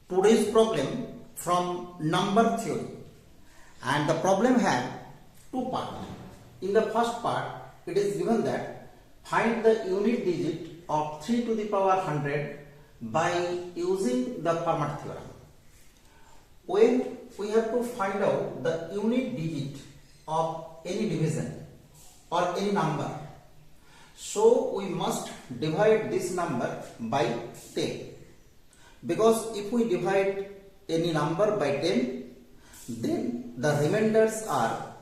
today's problem from number theory, and the problem had two parts. In the first part, it is given that find the unit digit of 3 to the power 100 by using the Fermat theorem. When we have to find out the unit digit of any division or any number, so we must divide this number by 10, because if we divide any number by 10, then the remainders are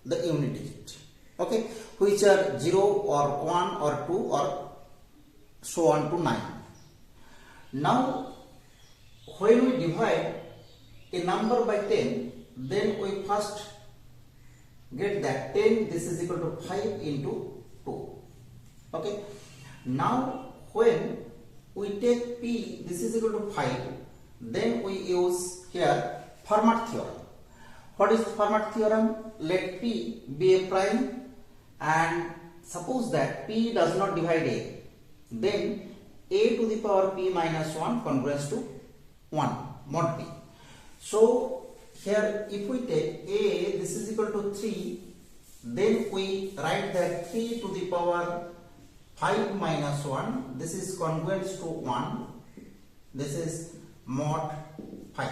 the unit digit, okay, which are 0 or 1 or 2 or so on to 9. Now when we divide a number by 10, then we first get that 10 this is equal to 5 into 2, okay. Now when we take p this is equal to 5, then we use here Fermat theorem. What is Fermat theorem? Let p be a prime, and suppose that p does not divide a, then a to the power p minus 1 congruous to 1 mod p. So here if we take a this is equal to 3, then we write that 3 to the power 5 minus 1, this is congruous to 1, this is mod 5,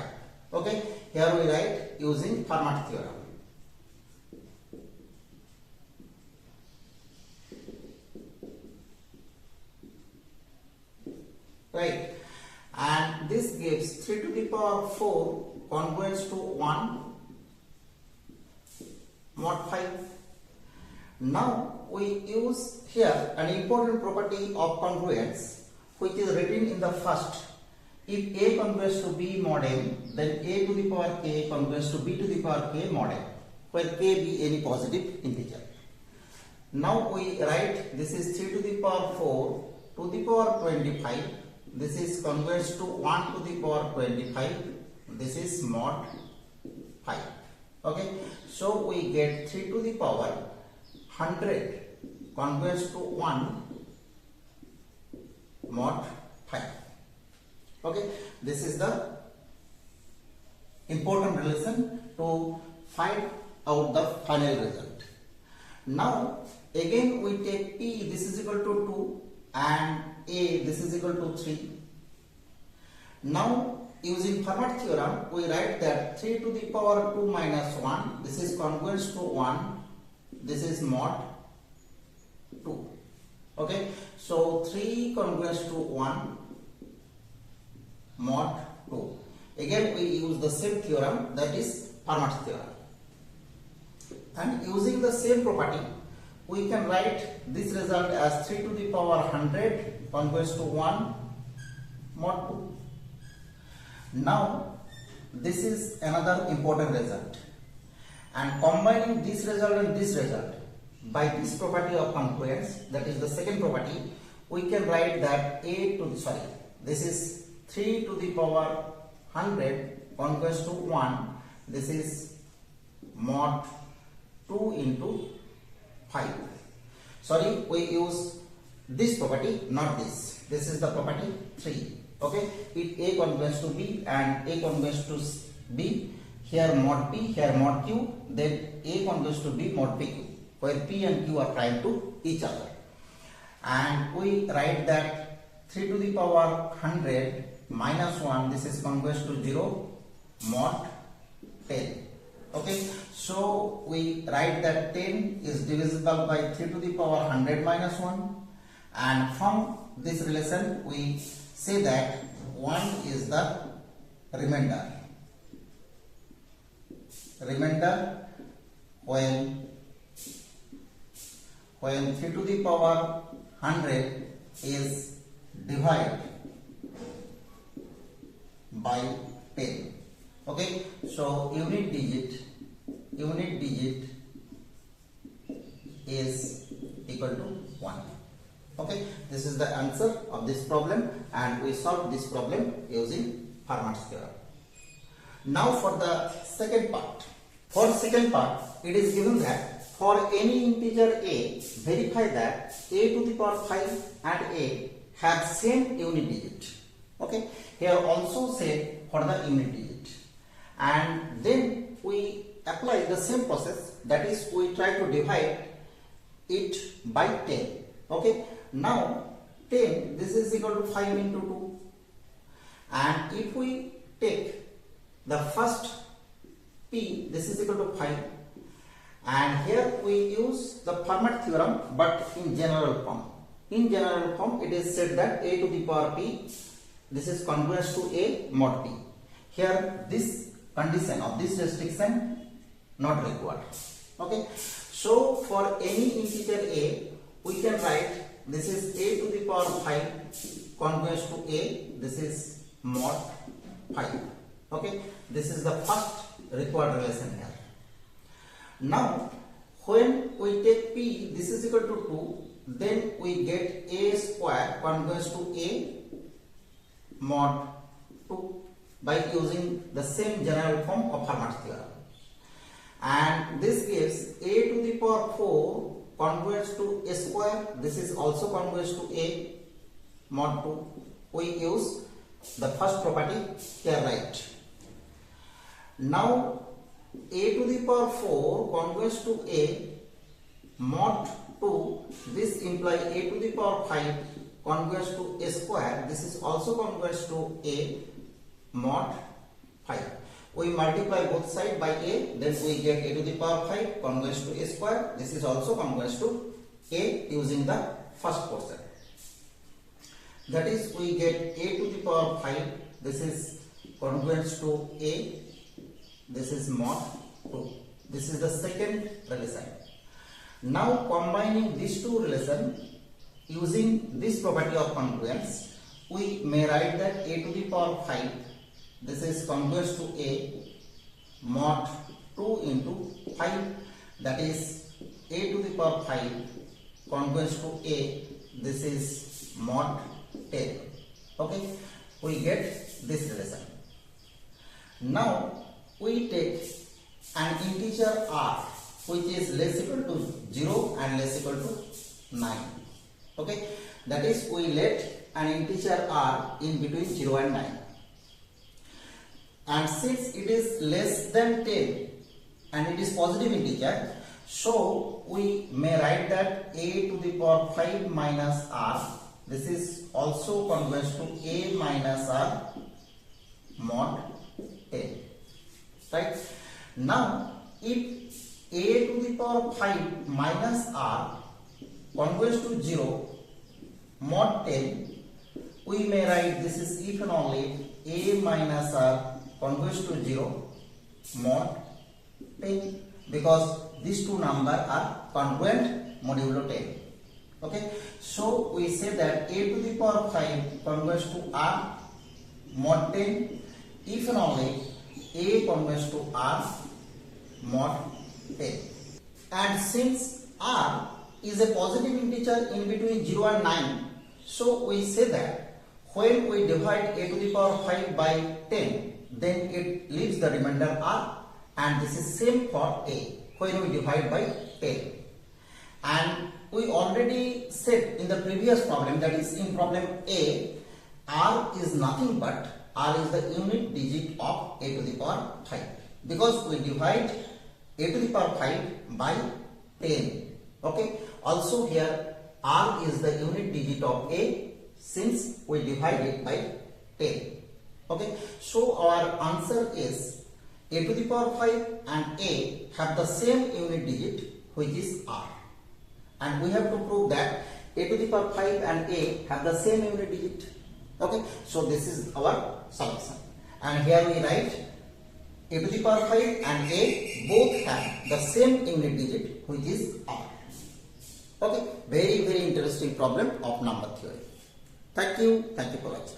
okay. Here we write using Fermat theorem. Right, and this gives 3 to the power 4 congruous to 1 mod 5. Now we use here an important property of congruence, which is written in the first. If a congruous to b mod m, then a to the power k congruous to b to the power k mod m, where k be any positive integer. Now we write this is 3 to the power 4 to the power 25, this is congruous to 1 to the power 25, this is mod 5, okay. So we get 3 to the power 100 congruous to 1 mod 5, okay. This is the important relation to find out the final result. Now again we take p this is equal to 2 and a this is equal to 3. Now using Fermat theorem we write that 3 to the power 2 minus 1, this is congruous to 1, this is mod 2, okay. So 3 congruous to 1 mod 2. Again we use the same theorem, that is Fermat theorem, and using the same property we can write this result as 3 to the power 100 congruous to 1 mod 2. Now this is another important result, and combining this result and this result by this property of congruence, that is the second property, we can write that this is 3 to the power 100 congruous to 1, this is mod 2 into 5. Sorry, we use this property, not this. This is the property 3, okay. If a congruous to b and a congruous to b, here mod p, here mod q, then a congruous to b mod pq, where p and q are prime to each other, and we write that 3 to the power 100 minus 1, this is congruous to 0 mod 10, okay. So we write that 10 is divisible by 3 to the power 100 minus 1, and from this relation we say that 1 is the remainder when 3 to the power 100 is divided by 10, okay. So unit digit is equal to 1, okay. This is the answer of this problem, and we solved this problem using Fermat's theorem. Now for the second part. For the second part, it is given that for any integer a, verify that a to the power 5 and a have same unit digit, okay. Here also say for the unit digit, and then we apply the same process, that is we try to divide it by 10. Okay, now 10, this is equal to 5 into 2, and if we take the first p, this is equal to 5, and here we use the Fermat theorem but in general form. In general form it is said that a to the power p, this is congruous to a mod p. Here this condition of this restriction not required. Okay, so for any integer a, we can write this is a to the power 5 congruous to a, this is mod 5. Okay, this is the first required relation here. Now when we take p, this is equal to 2, then we get a square congruous to a mod 2 by using the same general form of Fermat theorem, and this gives a to the power 4 congruous to a square, this is also congruous to a mod 2. We use the first property here, right? Now a to the power 4 congruous to a mod 2, this implies a to the power 5 congruous to a square, this is also congruous to a mod 5. We multiply both sides by a, then we get a to the power 5 congruous to a square, this is also congruous to a using the first portion. That is we get a to the power 5, this is congruous to a, this is mod 2. This is the second relation. Now combining these two relations using this property of congruence, we may write that a to the power 5, this is congruous to a mod 2 into 5, that is a to the power 5 congruous to a, this is mod 10. Okay, we get this relation. Now we take an integer r which is less equal to 0 and less equal to 9. Okay, that is we let an integer r in between 0 and 9, and since it is less than 10 and it is positive integer, so we may write that a to the power 5 minus r, this is also congruous to a minus r mod 10. Right? Now if a to the power 5 minus r congruous to 0 mod 10, we may write this is if and only a minus r congruous to 0 mod 10, because these two numbers are congruent modulo 10. Okay, so we say that a to the power 5 congruous to r mod 10 if and only a congruous to r mod 10. And since r is a positive integer in between 0 and 9, so we say that when we divide a to the power 5 by 10, then it leaves the remainder r, and this is same for a when we divide by 10. And we already said in the previous problem, that is in problem a, r is nothing but r is the unit digit of a to the power 5, because we divide a to the power 5 by 10. Okay, also here r is the unit digit of a since we divide it by 10. Okay, so our answer is a to the power 5 and a have the same unit digit, which is r, and we have to prove that a to the power 5 and a have the same unit digit. Okay, so this is our solution, and here we write a to the power 5 and a both have the same unit digit, which is r. Okay, very interesting problem of number theory. Thank you for watching.